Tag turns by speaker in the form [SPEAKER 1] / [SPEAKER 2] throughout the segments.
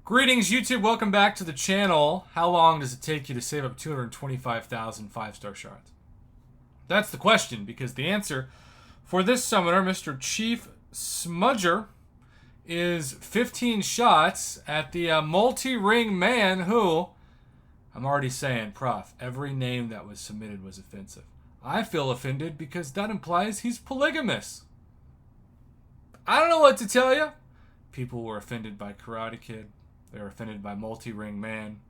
[SPEAKER 1] Greetings, YouTube. Welcome back to the channel. How long does it take you to save up 225,000 5-star shards? That's the question, because the answer for this summoner, Mr. Chief Smudger, is 15 shots at the multi-ring man who, I'm already saying, Prof, every name that was submitted was offensive. I feel offended because that implies he's polygamous. I don't know what to tell you. People were offended by Karate Kid. They were offended by multi-ring man.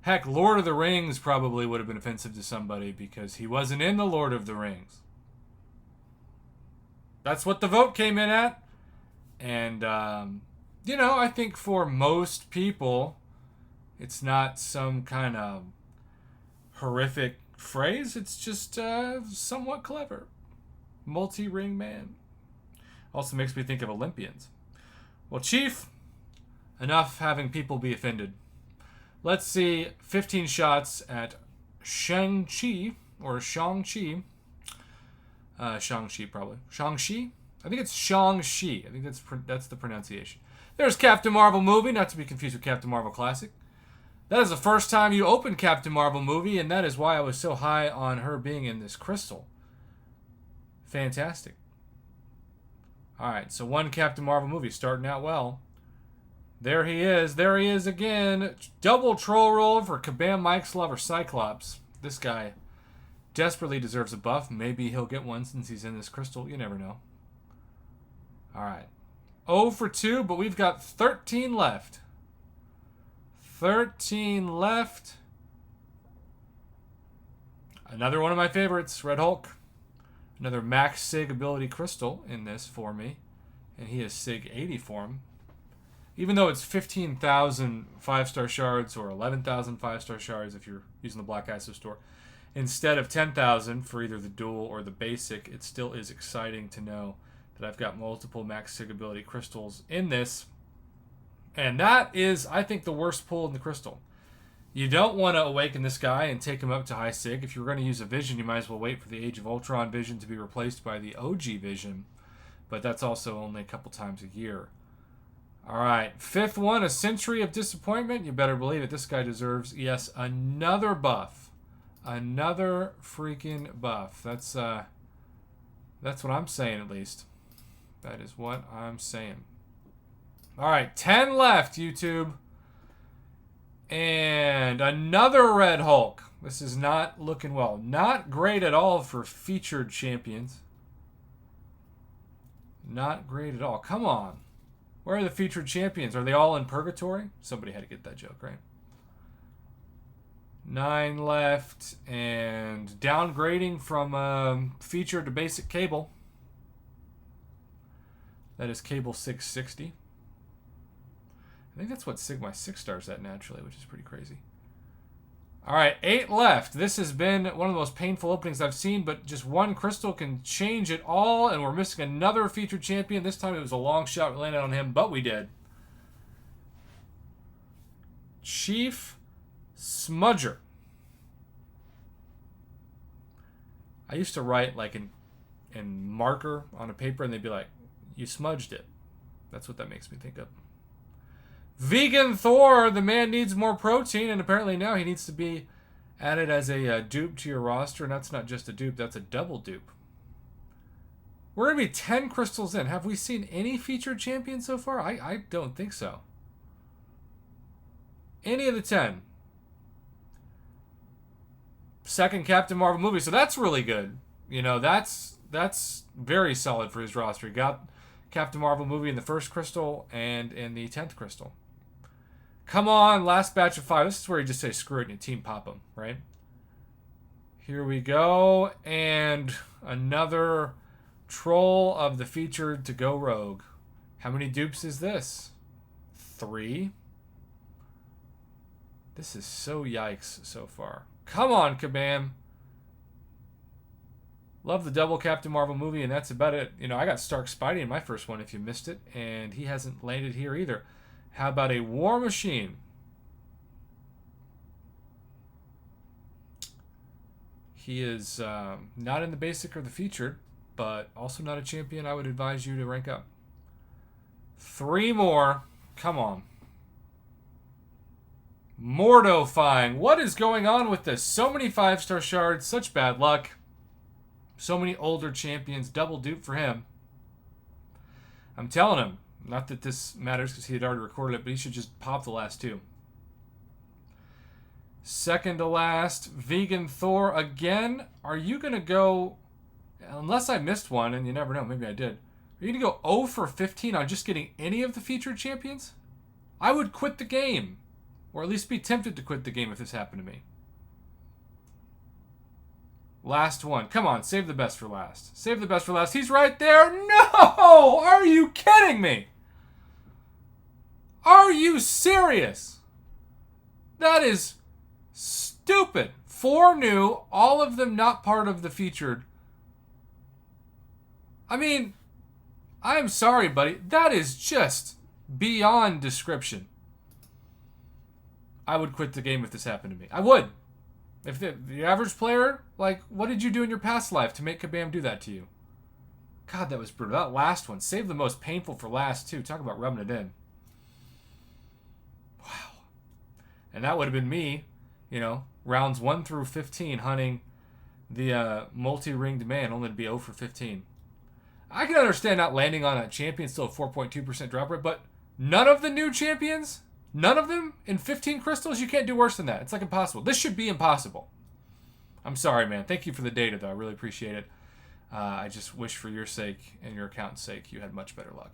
[SPEAKER 1] Heck, Lord of the Rings probably would have been offensive to somebody because he wasn't in the Lord of the Rings. That's what the vote came in at. And, I think for most people, it's not some kind of horrific phrase. It's just somewhat clever. Multi-ring man. Also makes me think of Olympians. Well, Chief, enough having people be offended. Let's see 15 shots at Shang-Chi, or Shang-Chi. Shang-Chi, probably. Shang-Chi? I think it's Shang-Chi. I think that's the pronunciation. There's Captain Marvel movie, not to be confused with Captain Marvel Classic. That is the first time you opened Captain Marvel movie, and that is why I was so high on her being in this crystal. Fantastic. Alright, so one Captain Marvel movie starting out well. There he is. There he is again. Double troll roll for Kabam Mike's Lover Cyclops. This guy desperately deserves a buff. Maybe he'll get one since he's in this crystal. You never know. Alright. 0 for 2, but we've got 13 left. 13 left. Another one of my favorites, Red Hulk. Another max Sig ability crystal in this for me. And he is Sig 80 for him. Even though it's 15,000 5-star shards or 11,000 5-star shards if you're using the Black ISO store, instead of 10,000 for either the dual or the basic, it still is exciting to know that I've got multiple max Sig ability crystals in this. And that is, I think, the worst pull in the crystal. You don't want to awaken this guy and take him up to high Sig. If you're going to use a vision, you might as well wait for the Age of Ultron vision to be replaced by the OG vision. But that's also only a couple times a year. Alright, fifth one, a Century of Disappointment. You better believe it. This guy deserves, yes, another buff. Another freaking buff. That's what I'm saying, at least. That is what I'm saying. Alright, 10 left, YouTube. And another Red Hulk. This is not looking well. Not great at all for featured champions. Not great at all. Come on. Where are the featured champions? Are they all in purgatory? Somebody had to get that joke, right? 9 left. And downgrading from featured to basic cable. That is cable 660. I think that's what my 6-star's at naturally, which is pretty crazy. Alright, 8 left. This has been one of the most painful openings I've seen, but just one crystal can change it all, and we're missing another featured champion. This time it was a long shot. We landed on him, but we did. Chief Smudger. I used to write like in marker on a paper, and they'd be like, you smudged it. That's what that makes me think of. Vegan Thor, the man needs more protein, and apparently now he needs to be added as a dupe to your roster, and that's not just a dupe, that's a double dupe. We're going to be 10 crystals in. Have we seen any featured champions so far? I don't think so. Any of the 10. Second Captain Marvel movie, so that's really good. You know, that's very solid for his roster. He got Captain Marvel movie in the first crystal and in the 10th crystal. Come on, last batch of 5. This is where you just say screw it and you team pop them, right? Here we go. And another troll of the featured to go rogue. How many dupes is this? 3. This is so yikes so far. Come on, Kabam. Love the double Captain Marvel movie, and that's about it. You know, I got Stark Spidey in my first one if you missed it, and he hasn't landed here either. How about a War Machine? He is not in the basic or the featured, but also not a champion I would advise you to rank up. 3 more. Come on. Mortifying. What is going on with this? So many 5-star shards. Such bad luck. So many older champions. Double dupe for him. I'm telling him. Not that this matters because he had already recorded it, but he should just pop the last two. Second to last. Vegan Thor again. Are you going to go... Unless I missed one, and you never know. Maybe I did. Are you going to go 0 for 15 on just getting any of the featured champions? I would quit the game. Or at least be tempted to quit the game if this happened to me. Last one. Come on, save the best for last. Save the best for last. He's right there. No! Are you kidding me? Are you serious? That is stupid. 4 new, all of them not part of the featured. I mean, I'm sorry, buddy. That is just beyond description. I would quit the game if this happened to me. I would. If the average player, like, what did you do in your past life to make Kabam do that to you? God, that was brutal. That last one. Save the most painful for last, too. Talk about rubbing it in. Wow. And that would have been me, you know, rounds 1 through 15 hunting the multi-ringed man, only to be 0 for 15. I can understand not landing on a champion, still a 4.2% drop rate, but none of the new champions... None of them in 15 crystals? You can't do worse than that. It's like impossible. This should be impossible. I'm sorry, man. Thank you for the data, though. I really appreciate it. I just wish for your sake and your account's sake you had much better luck.